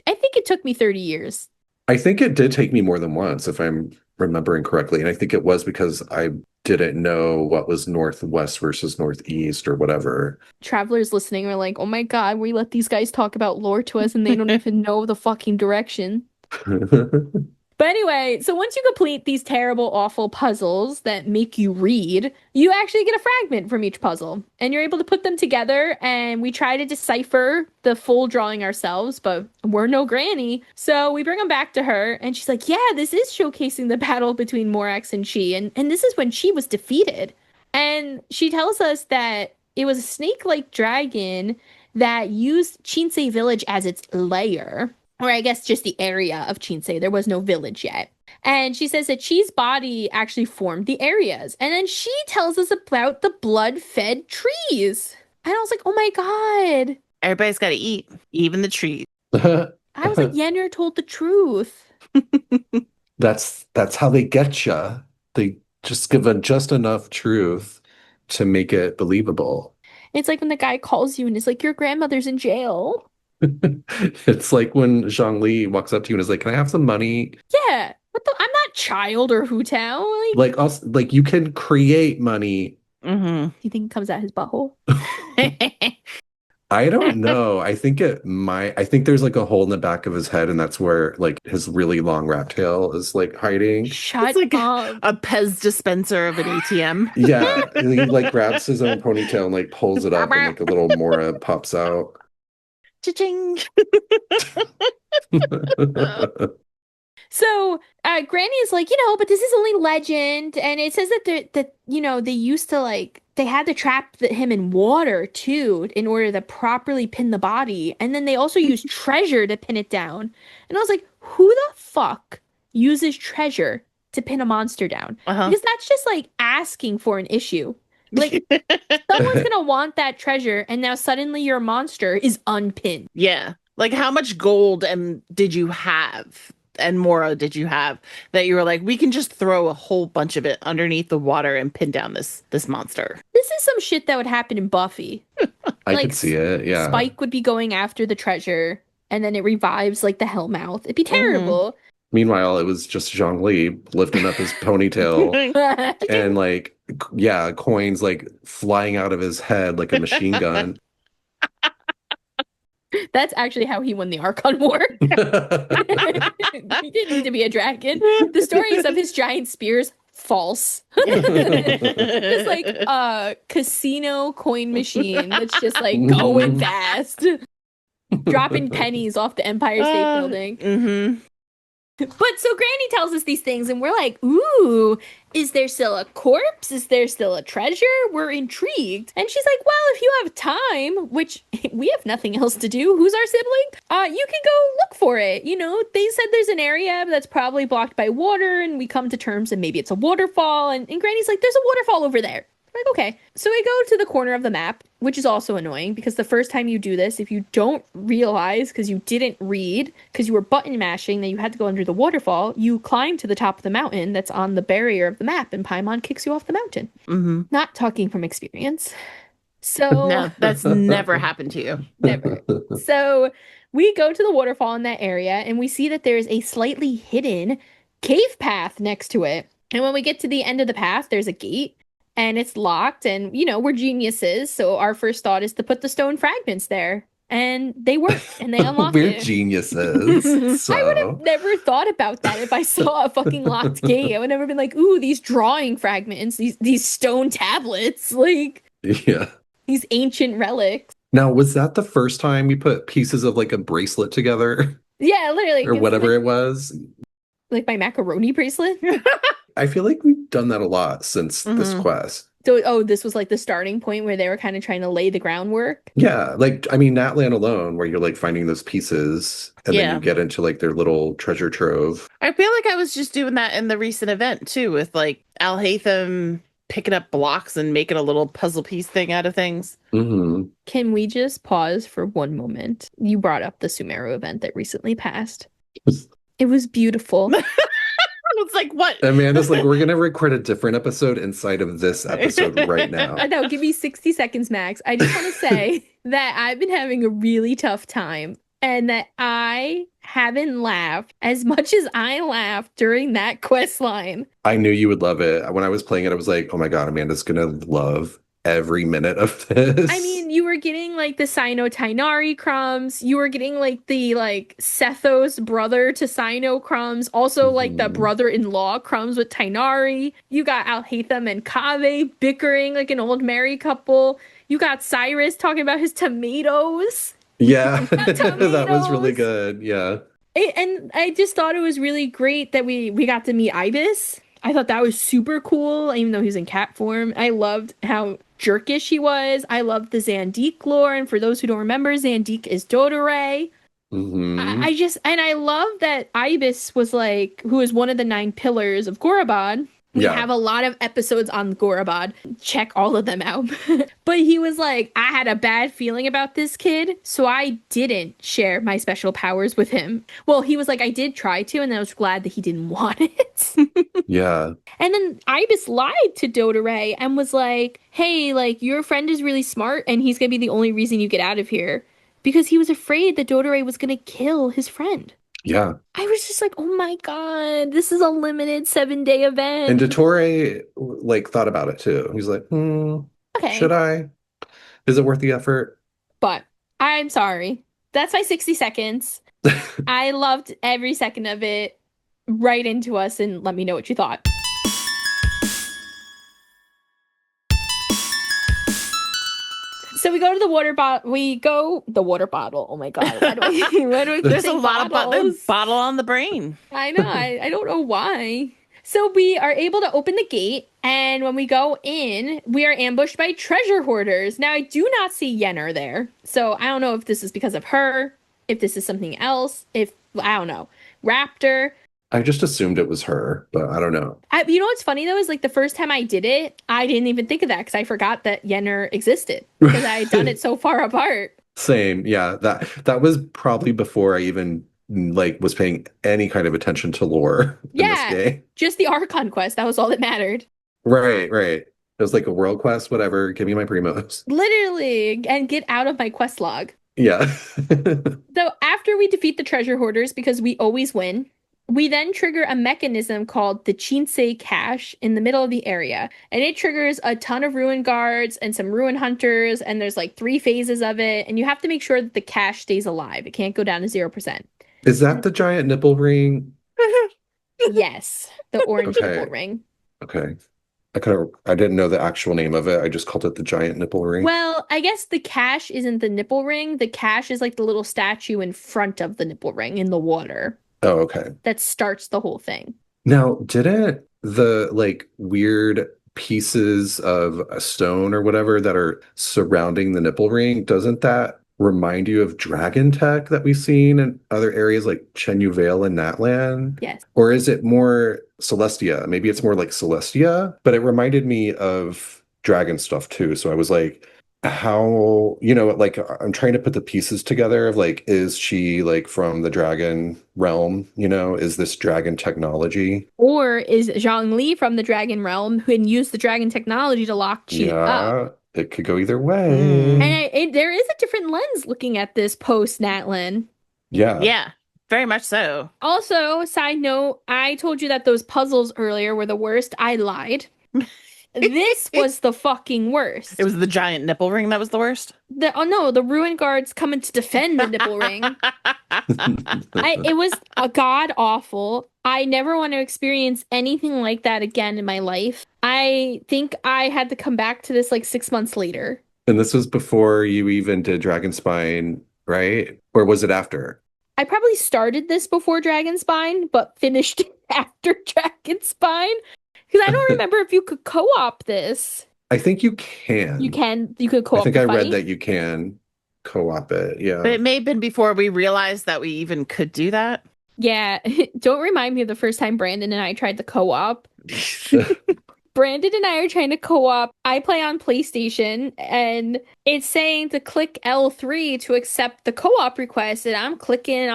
I think it took me 30 years. I think it did take me more than once, if I'm remembering correctly. And I think it was because I didn't know what was northwest versus northeast or whatever. Travelers listening are like, oh my God, we let these guys talk about lore to us and they don't even know the fucking direction. But anyway, so once you complete these terrible, awful puzzles that make you read, you actually get a fragment from each puzzle. And you're able to put them together, and we try to decipher the full drawing ourselves, but we're no granny. So we bring them back to her, and she's like, yeah, this is showcasing the battle between Morax and Chi, and this is when Chi was defeated. And she tells us that it was a snake-like dragon that used Chinsei village as its lair. Or I guess just the area of Chinsei. There was no village yet. And she says that Chi's body actually formed the areas. And then she tells us about the blood-fed trees. And I was like, oh my God. Everybody's got to eat, even the trees. I was like, Yennefer told the truth. That's how they get you. They just give just enough truth to make it believable. It's like when the guy calls you and is like, your grandmother's in jail. It's like when Zhongli walks up to you and is like, can I have some money? Yeah. What the? I'm not child or Hu Tao. Like also, like you can create money. Mm-hmm. You think it comes out his butthole? I don't know. I think there's like a hole in the back of his head, and that's where like his really long rat tail is like hiding. Shut It's like up. a Pez dispenser of an ATM. Yeah. And he like grabs his own ponytail and like pulls it up and like a little mora pops out. Cha-ching. So Granny is like, but this is only legend, and it says that they used to they had to trap him in water too in order to properly pin the body, and then they also used treasure to pin it down. And I was like, who the fuck uses treasure to pin a monster down? Because that's just like asking for an issue. Like someone's gonna want that treasure, and now suddenly your monster is unpinned. Yeah. Like how much gold did you have? And mora did you have that you were like, we can just throw a whole bunch of it underneath the water and pin down this monster? This is some shit that would happen in Buffy. I could see it, yeah. Spike would be going after the treasure, and then it revives like the Hellmouth. It'd be terrible. Meanwhile, it was just Zhongli lifting up his ponytail and like, yeah, coins like flying out of his head like a machine gun. That's actually how he won the Archon War. He didn't need to be a dragon. The stories of his giant spears, false. It's like a casino coin machine that's just like going fast. Dropping pennies off the Empire State Building. Mm-hmm. But so Granny tells us these things, and we're like, ooh, is there still a corpse? Is there still a treasure? We're intrigued. And she's like, well, if you have time, which we have nothing else to do, who's our sibling? You can go look for it. They said there's an area that's probably blocked by water, and we come to terms and maybe it's a waterfall. And Granny's like, there's a waterfall over there. Like, okay. So we go to the corner of the map, which is also annoying because the first time you do this, if you don't realize because you didn't read, because you were button mashing that you had to go under the waterfall, you climb to the top of the mountain that's on the barrier of the map and Paimon kicks you off the mountain. Mm-hmm. Not talking from experience. So No, that's never happened to you. Never. So we go to the waterfall in that area and we see that there's a slightly hidden cave path next to it. And when we get to the end of the path, there's a gate. And it's locked, and, we're geniuses, so our first thought is to put the stone fragments there. And they work, and they unlock We're it. geniuses. So. I would have never thought about that if I saw a fucking locked gate. I would never been like, ooh, these drawing fragments, these stone tablets, like, yeah, these ancient relics. Now, was that the first time we put pieces of like a bracelet together? Yeah, literally. Or whatever it was? Like my macaroni bracelet? I feel like we've done that a lot since this quest. So, this was like the starting point where they were kind of trying to lay the groundwork. Yeah, like, I mean, Natlan alone, where you're like finding those pieces and then you get into like their little treasure trove. I feel like I was just doing that in the recent event too, with like Alhaitham picking up blocks and making a little puzzle piece thing out of things. Mm-hmm. Can we just pause for one moment? You brought up the Sumeru event that recently passed. It was beautiful. It's like, what? Amanda's like, we're going to record a different episode inside of this episode right now. I know, give me 60 seconds max. I just want to say that I've been having a really tough time and that I haven't laughed as much as I laughed during that quest line. I knew you would love it. When I was playing it, I was like, oh my God, Amanda's gonna love every minute of this. I mean, you were getting like the Sino Tainari crumbs. You were getting like the Sethos brother to Sino crumbs. Also like the Mhm. brother-in-law crumbs with Tainari. You got Alhaitham and Kaveh bickering like an old married couple. You got Cyrus talking about his tomatoes. Yeah, Got that was really tomatoes. good. Yeah. And I just thought it was really great that we got to meet Ibis. I thought that was super cool, even though he's in cat form. I loved how jerkish he was. I loved the Zandique lore, and for those who don't remember, Zandique is Dodoray. Hmm. And I love that Ibis was like, who is one of the 9 pillars of Gorabad. We Yeah. have a lot of episodes on Gorabad. Check all of them out. But he was like, I had a bad feeling about this kid, so I didn't share my special powers with him. Well, he was like, I did try to, and I was glad that he didn't want it. Yeah. And then Ibis lied to Dodoray and was like, hey, like, your friend is really smart, and he's gonna be the only reason you get out of here. Because he was afraid that Dodoray was gonna kill his friend. Yeah. I was just like, oh my God, this is a limited 7-day event. And Dottore like thought about it too. He's like, Okay. should I? Is it worth the effort? But I'm sorry. That's my 60 seconds. I loved every second of it. Write into us and let me know what you thought. So we go to the water bottle. The water bottle. Oh my God. Why do we keep There's a saying lot of bottles? bottle on the brain. I know. I don't know why. So we are able to open the gate, and when we go in, we are ambushed by treasure hoarders. Now, I do not see Yennefer there, so I don't know if this is because of her, if this is something else, I don't know. Raptor. I just assumed it was her, but I don't know. You know what's funny, though, is like the first time I did it, I didn't even think of that because I forgot that Yennefer existed because I had done it so far apart. Same. Yeah. That was probably before I even like was paying any kind of attention to lore in this Yeah, game. just the Archon quest. That was all that mattered. Right, right. It was like a world quest, whatever. Give me my primos. Literally, and get out of my quest log. Yeah. So after we defeat the treasure hoarders, because we always win, we then trigger a mechanism called the Chinsei cache in the middle of the area. And it triggers a ton of ruin guards and some ruin hunters, and there's like 3 phases of it, and you have to make sure that the cache stays alive. It can't go down to 0%. Is that the giant nipple ring? Yes, the orange Okay. nipple ring. Okay. I didn't know the actual name of it. I just called it the giant nipple ring. Well, I guess the cache isn't the nipple ring. The cache is like the little statue in front of the nipple ring in the water Oh, okay. that starts the whole thing. Now, didn't the like weird pieces of a stone or whatever that are surrounding the nipple ring, doesn't that remind you of dragon tech that we've seen in other areas like Chenyu Vale and Natlan? Yes. Or is it more Celestia? Maybe it's more like Celestia, but it reminded me of dragon stuff too. So I was like, how, like I'm trying to put the pieces together of like, is she like from the dragon realm? Is this dragon technology? Or is Zhongli from the Dragon Realm who can use the dragon technology to lock Chi up? It could go either way. And there is a different lens looking at this post Natlan. Yeah. Yeah, very much so. Also, side note, I told you that those puzzles earlier were the worst. I lied. This was the fucking worst. It was the giant nipple ring that was the worst. The ruin guards coming to defend the nipple ring. It was a god awful. I never want to experience anything like that again in my life. I think I had to come back to this like 6 months later. And this was before you even did Dragonspine, right? Or was it after? I probably started this before Dragonspine, but finished it after Dragonspine. Because I don't remember if you could co-op this. I think you can. You could co-op I think the I read fight. that you can co-op it. Yeah. But it may have been before we realized that we even could do that. Yeah, don't remind me of the first time Brandon and I tried the co-op. Brandon and I are trying to co-op. I play on PlayStation, and it's saying to click L3 to accept the co-op request, and I'm clicking.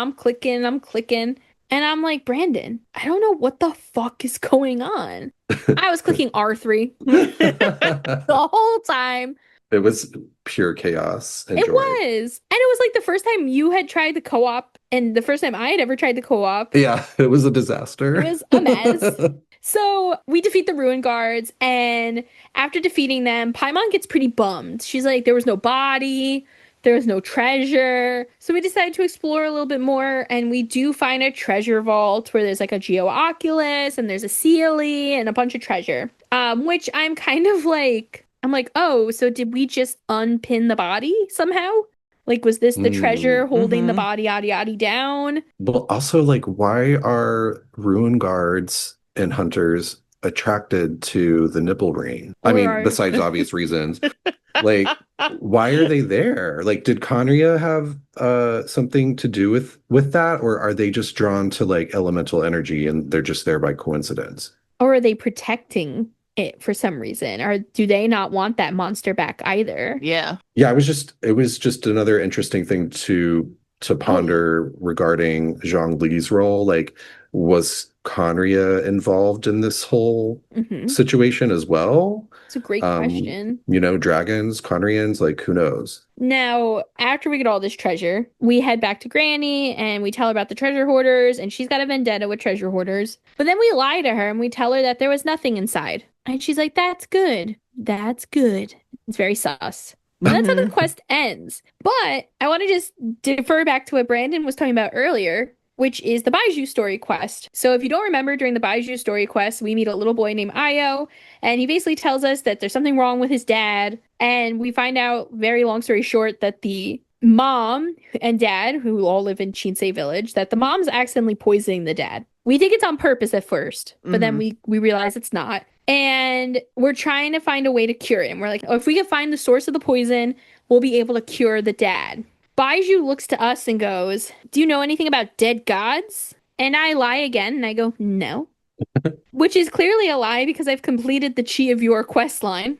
And I'm like, Brandon, I don't know what the fuck is going on. I was clicking R3 the whole time. It was pure chaos and It joy. was. And it was like the first time you had tried the co-op and the first time I had ever tried the co-op. Yeah, it was a It disaster. was a mess. So we defeat the ruin guards, and after defeating them, Paimon gets pretty bummed. She's like, there was no body, there was no treasure. So we decided to explore a little bit more, and we do find a treasure vault where there's like a Geo Oculus and there's a Sealy and a bunch of treasure. Which I'm kind of like, I'm like, oh, so did we just unpin the body somehow? Like, was this the treasure holding the Mhm. body, yada yada down? But also, like, why are ruin guards and hunters attracted to the nipple ring? I Or mean, are besides obvious reasons. Like, why are they there? Like, did Conria have something to do with that, or are they just drawn to like elemental energy and they're just there by coincidence? Or are they protecting it for some reason? Or do they not want that monster back either? Yeah. Yeah, it was just another interesting thing to ponder regarding Zhang Li's role. Like, was Conria involved in this whole Hmm. situation as well? It's a great question. You know, dragons, Conrians, like who knows? Now, after we get all this treasure, we head back to Granny and we tell her about the treasure hoarders, and she's got a vendetta with treasure hoarders. But then we lie to her and we tell her that there was nothing inside. And she's like, that's good. That's good. It's very sus. And that's how the Mhm. quest ends. But I want to just defer back to what Brandon was talking about earlier, which is the Baizhu story quest. So if you don't remember, during the Baizhu story quest, we meet a little boy named Io, and he basically tells us that there's something wrong with his dad. And we find out, very long story short, that the mom and dad, who all live in Chinsei village, that the mom's accidentally poisoning the dad. We think it's on purpose at first, but then we realize it's not. And we're trying to find a way to cure it. And we're like, oh, if we can find the source of the poison, we'll be able to cure the dad. Baizhu looks to us and goes, do you know anything about dead gods? And I lie again and I go, no. Which is clearly a lie because I've completed the Chi of Yore quest line.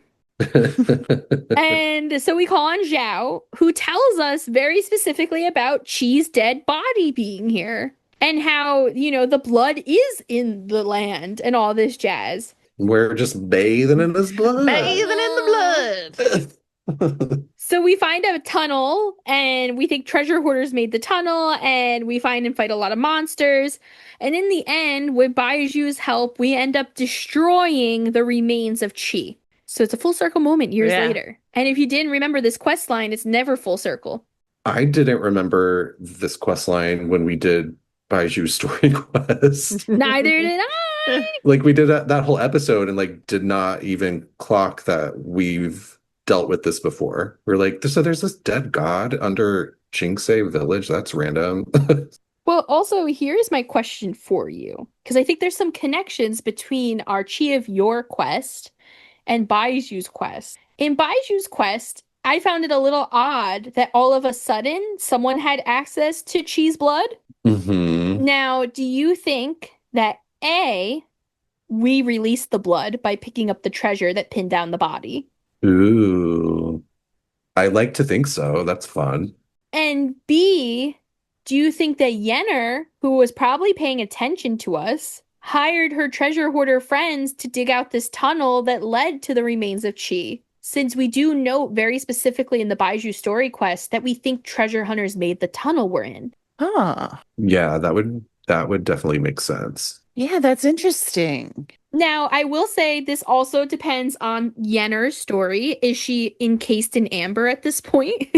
And so we call on Zhao, who tells us very specifically about Chi's dead body being here and how, you know, the blood is in the land and all this jazz. We're just bathing in his blood. Bathing in the blood. So we find a tunnel and we think treasure hoarders made the tunnel, and we find and fight a lot of monsters. And in the end, with Baiju's help, we end up destroying the remains of Chi. So it's a full circle moment years Yeah. later. And if you didn't remember this quest line, it's never full circle. I didn't remember this quest line when we did Baiju's story quest. Neither did I. Like, we did that whole episode and like did not even clock that we've dealt with this before. We're like, so there's this dead god under Chingsei village. That's random. Well, also, here's my question for you, because I think there's some connections between our Chi of Yore quest and Baiju's quest. In Baiju's quest, I found it a little odd that all of a sudden someone had access to Chi's blood. Hmm. Now, do you think that A, we released the blood by picking up the treasure that pinned down the body? Ooh. I like to think so. That's fun. And B, do you think that Yenner, who was probably paying attention to us, hired her treasure hoarder friends to dig out this tunnel that led to the remains of Chi? Since we do note very specifically in the Baizhu story quest that we think treasure hunters made the tunnel we're in. Huh. Yeah, that would definitely make sense. Yeah, that's interesting. Now, I will say this also depends on Yenner's story. Is she encased in amber at this point?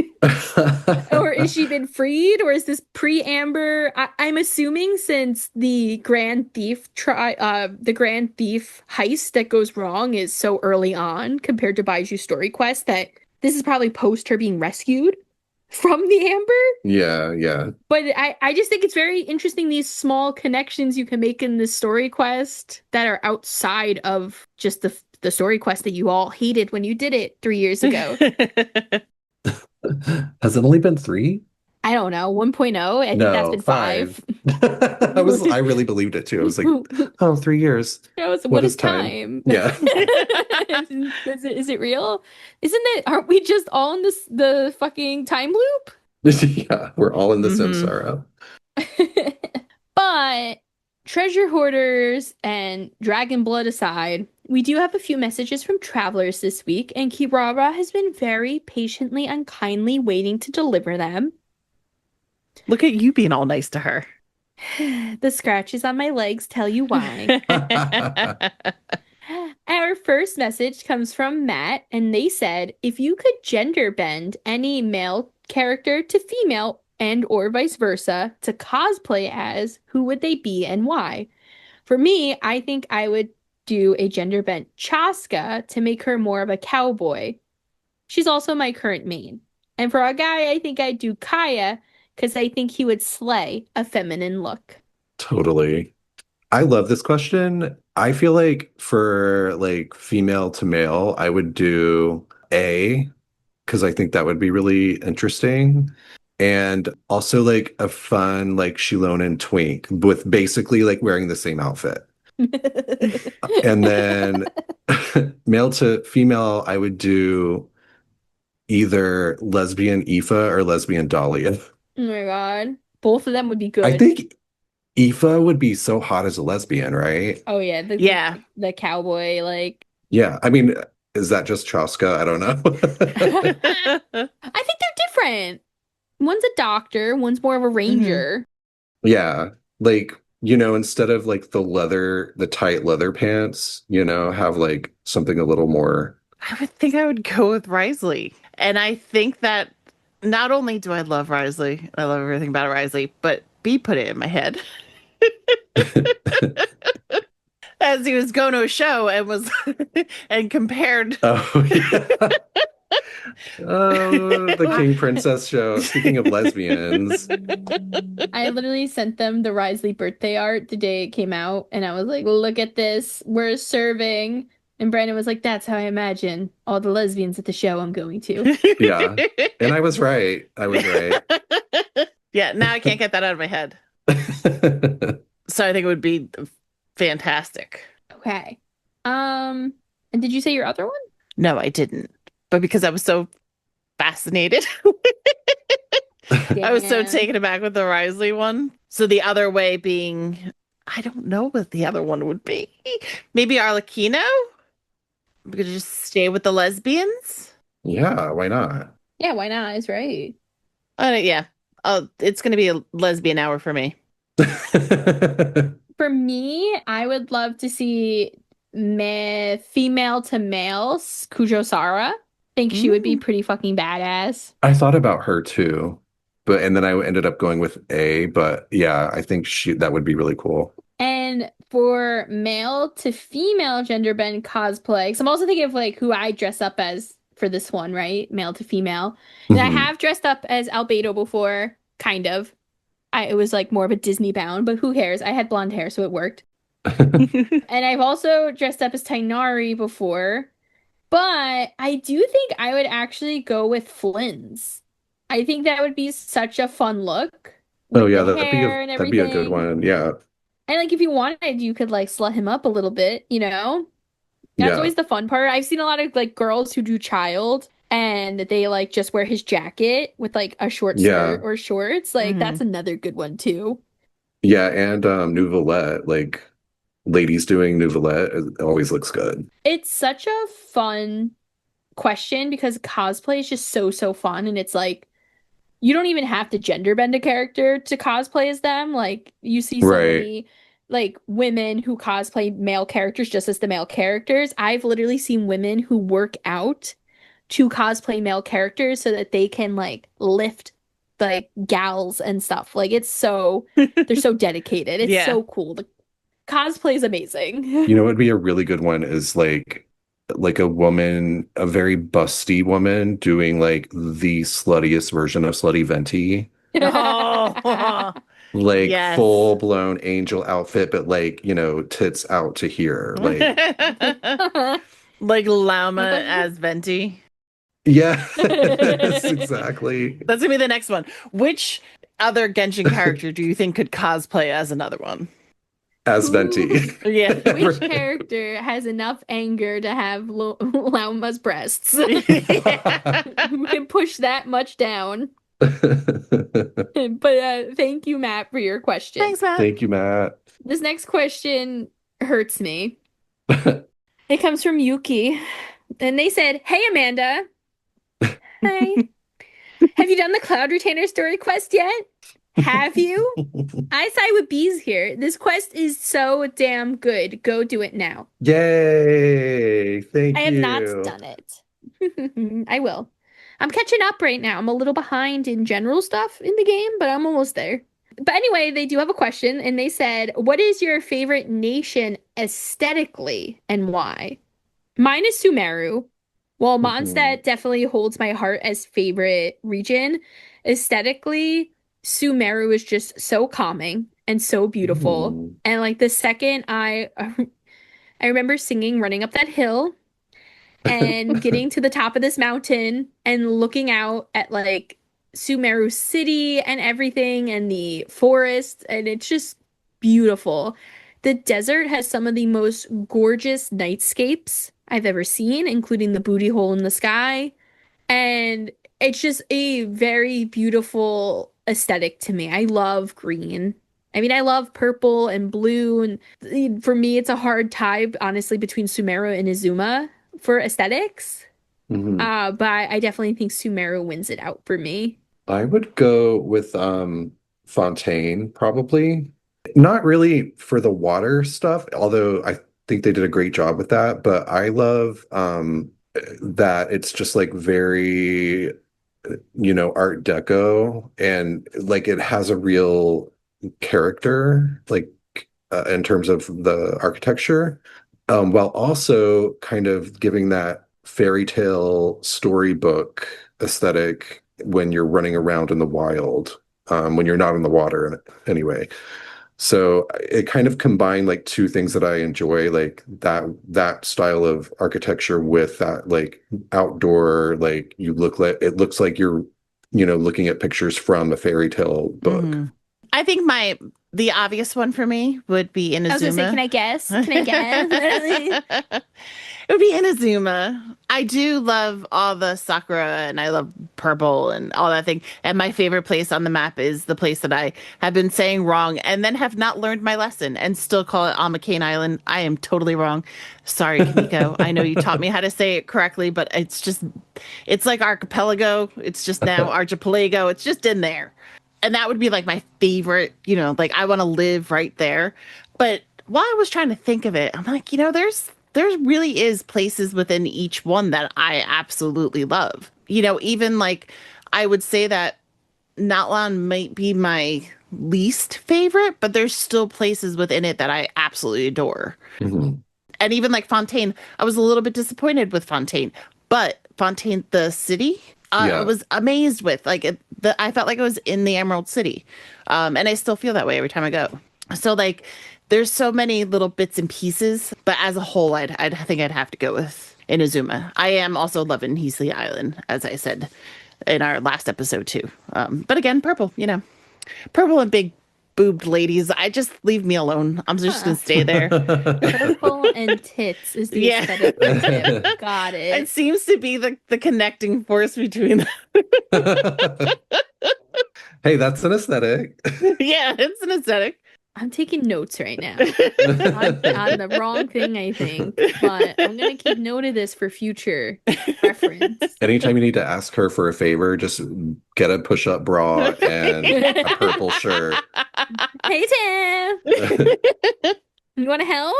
Or is she been freed? Or is this pre-amber? I'm assuming since the Grand Thief heist that goes wrong is so early on compared to Baiju's story quest that this is probably post her being rescued from the amber. Yeah. But I just think it's very interesting, these small connections you can make in this story quest that are outside of just the story quest that you all hated when you did it 3 years ago. Has it only been 3? I don't know, 1.0? I think that's been 5. I really believed it too. I was like, oh, 3 years. What is time? time? Yeah. Is it real? Aren't we just all in the fucking time loop? Yeah, we're all in the Mhm. samsara. But treasure hoarders and dragon blood aside, we do have a few messages from travelers this week, and Kirara has been very patiently and kindly waiting to deliver them. Look at you being all nice to her. The scratches on my legs tell you why. Our first message comes from Matt, and they said, if you could gender bend any male character to female and or vice versa to cosplay as, who would they be and why? For me, I think I would do a gender bent Chaska to make her more of a cowboy. She's also my current main. And for a guy, I think I'd do Kaya because I think he would slay a feminine look. Totally. I love this question. I feel like for like female to male, I would do A because I think that would be really interesting. And also like a fun like Shilon and Twink with basically like wearing the same outfit. And then male to female, I would do either lesbian Aoife or lesbian Dahlia. Oh my God. Both of them would be good. I think Aoife would be so hot as a lesbian, right? Oh yeah, Yeah. the cowboy like. Yeah, I mean, is that just Chaska? I don't know. I think they're different. One's a doctor, one's more of a ranger. Yeah, like, instead of like the tight leather pants, have like something a little more. I would think I would go with Risley. And I think that not only do I love Risley, I love everything about Risley, but B put it in my head. As he was going to a show and was and compared. Oh, yeah. Oh, the King Princess show. Speaking of lesbians. I literally sent them the Risley birthday art the day it came out, and I was like, look at this, we're serving. And Brandon was like, that's how I imagine all the lesbians at the show I'm going to. Yeah. And I was right. Yeah, now I can't get that out of my head. So I think it would be fantastic. Okay. And did you say your other one? No, I didn't. But because I was so fascinated, I was so taken aback with the Risley one. So the other way being, I don't know what the other one would be. Maybe Arlecchino? We could just stay with the lesbians? Yeah, why not? Yeah, why not? Is right. Yeah. It's going to be a lesbian hour for me. For me, I would love to see female to male Kujo Sara. Think she would be pretty fucking badass. I thought about her too, and then I ended up going with A, but yeah, I think that would be really cool. And for male to female gender bend cosplay, because I'm also thinking of like who I dress up as for this one, right? Male to female. And I have dressed up as Albedo before, kind of. It was like more of a Disney bound, but who cares? I had blonde hair, so it worked. And I've also dressed up as Tainari before. But I do think I would actually go with Flynn's. I think that would be such a fun look. Oh yeah, that'd be a good one. Yeah. And like if you wanted, you could like slut him up a little bit, That's always the fun part. I've seen a lot of like girls who do child and they like just wear his jacket with like a short skirt or shorts. Like that's another good one too. Yeah, and Nouvelette, like ladies doing Nouvelette, it always looks good. It's such a fun question because cosplay is just so fun, and it's like you don't even have to gender bend a character to cosplay as them. Like you see so many like women who cosplay male characters just as the male characters. I've literally seen women who work out to cosplay male characters so that they can like lift like gals and stuff. Like they're so dedicated. It's so cool. The cosplay is amazing. What would be a really good one is like a woman, a very busty woman doing like the sluttiest version of Slutty Venti. Oh. Like full blown angel outfit, but like, tits out to here. Like like llama as Venti. Yeah, exactly. That's gonna be the next one. Which other Genshin character do you think could cosplay as another one? As Venti. Yeah. Which character has enough anger to have Lauma's breasts? Yeah. Who can push that much down? But thank you, Matt, for your question. Thanks, Matt. Thank you, Matt. This next question hurts me. It comes from Yuki. And they said, "Hey, Amanda. Hi. Have you done the Cloud Retainer story quest yet? Have you? I side with bees here. This quest is so damn good. Go do it now." Yay! Thank I have you. not done it. I will. I'm catching up right now. I'm a little behind in general stuff in the game, but I'm almost there. But anyway, they do have a question, and they said, "What is your favorite nation aesthetically and why?" Mine is Sumeru. While Mondstadt definitely holds my heart as favorite region, aesthetically, Sumeru is just so calming and so beautiful. And like the second I remember singing running up that hill and getting to the top of this mountain and looking out at like Sumeru City and everything and the forest, and it's just beautiful. The desert has some of the most gorgeous nightscapes I've ever seen, including the booty hole in the sky. And it's just a very beautiful aesthetic to me. I love green. I mean, I love purple and blue. And for me, it's a hard tie, honestly, between Sumeru and Izuma for aesthetics. But I definitely think Sumeru wins it out for me. I would go with Fontaine, probably. Not really for the water stuff, although I think they did a great job with that, but I love that it's just like very, Art Deco, and like it has a real character, like in terms of the architecture, while also kind of giving that fairy tale storybook aesthetic when you're running around in the wild, when you're not in the water anyway. So it kind of combined like two things that I enjoy, like that style of architecture with that like outdoor, like it looks like you're, looking at pictures from a fairy tale book. I think the obvious one for me would be Inazuma. I was gonna say, can I guess? Can I guess? It would be Inazuma. I do love all the sakura and I love purple and all that thing. And my favorite place on the map is the place that I have been saying wrong and then have not learned my lesson and still call it Amakane Island. I am totally wrong. Sorry, Kamiko. I know you taught me how to say it correctly, but it's like archipelago. It's just now archipelago. It's just in there. And that would be like my favorite, like I want to live right there. But while I was trying to think of it, I'm like, there really is places within each one that I absolutely love. Even like I would say that Natlan might be my least favorite, but there's still places within it that I absolutely adore. And even like Fontaine, I was a little bit disappointed with Fontaine, but Fontaine, the city, I was amazed with. Like I felt like I was in the Emerald City, and I still feel that way every time I go. So like, there's so many little bits and pieces, but as a whole, I think I'd have to go with Inazuma. I am also loving Heasley Island, as I said in our last episode too. But again, purple, purple and big boobed ladies. Leave me alone. I'm just gonna stay there. Purple and tits is the aesthetic tip. Got it. It seems to be the connecting force between them. Hey, that's an aesthetic. Yeah, it's an aesthetic. I'm taking notes right now on the wrong thing, I think, but I'm going to keep note of this for future reference. Anytime you need to ask her for a favor, just get a push-up bra and a purple shirt. Hey, Tim! You want to help?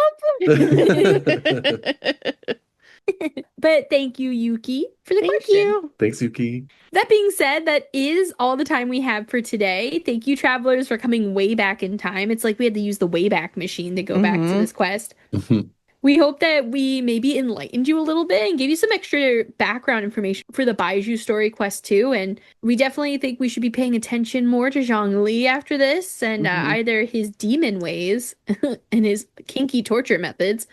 But thank you, Yuki, for the question. Thank you. Thanks, Yuki. That being said, that is all the time we have for today. Thank you, travelers, for coming way back in time. It's like we had to use the Wayback Machine to go back to this quest. We hope that we maybe enlightened you a little bit and gave you some extra background information for the Baizhu story quest too. And we definitely think we should be paying attention more to Zhongli after this, and either his demon ways and his kinky torture methods,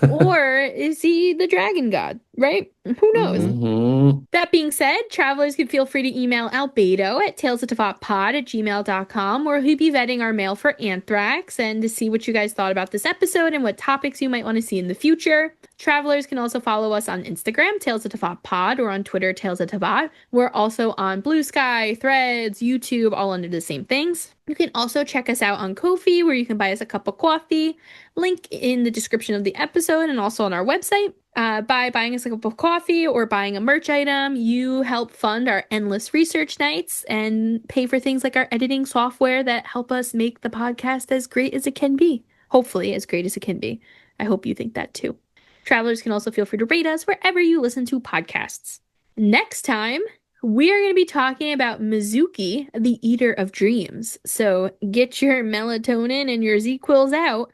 or is he the dragon god? right? Who knows? Mhm. That being said, travelers can feel free to email Albedo at talesoftevatpod@gmail.com, where he'll be vetting our mail for anthrax and to see what you guys thought about this episode and what topics you might want to see in the future. Travelers can also follow us on Instagram, Tales of Teyvat Pod, or on Twitter, Tales of Teyvat. We're also on Blue Sky, Threads, YouTube, all under the same things. You can also check us out on Ko-fi, where you can buy us a cup of coffee. Link in the description of the episode and also on our website. By buying us a cup of coffee or buying a merch item, you help fund our endless research nights and pay for things like our editing software that help us make the podcast as great as it can be. Hopefully, as great as it can be. I hope you think that too. Travelers can also feel free to rate us wherever you listen to podcasts. Next time, we are going to be talking about Mizuki, the Eater of Dreams. So get your melatonin and your Z-Quills out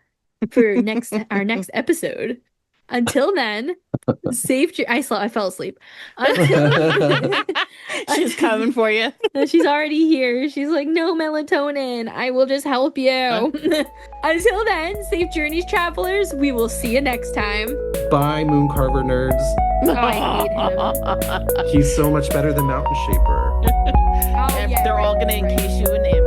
for our next episode. Until then, I fell asleep. She's coming for you. She's already here. She's like, no melatonin. I will just help you. Until then, safe journeys, travelers. We will see you next time. Bye, Mooncarver nerds. Oh, I hate him. He's so much better than Mountain Shaper. Oh, And yeah, they're all right, going to right. encase you in amber.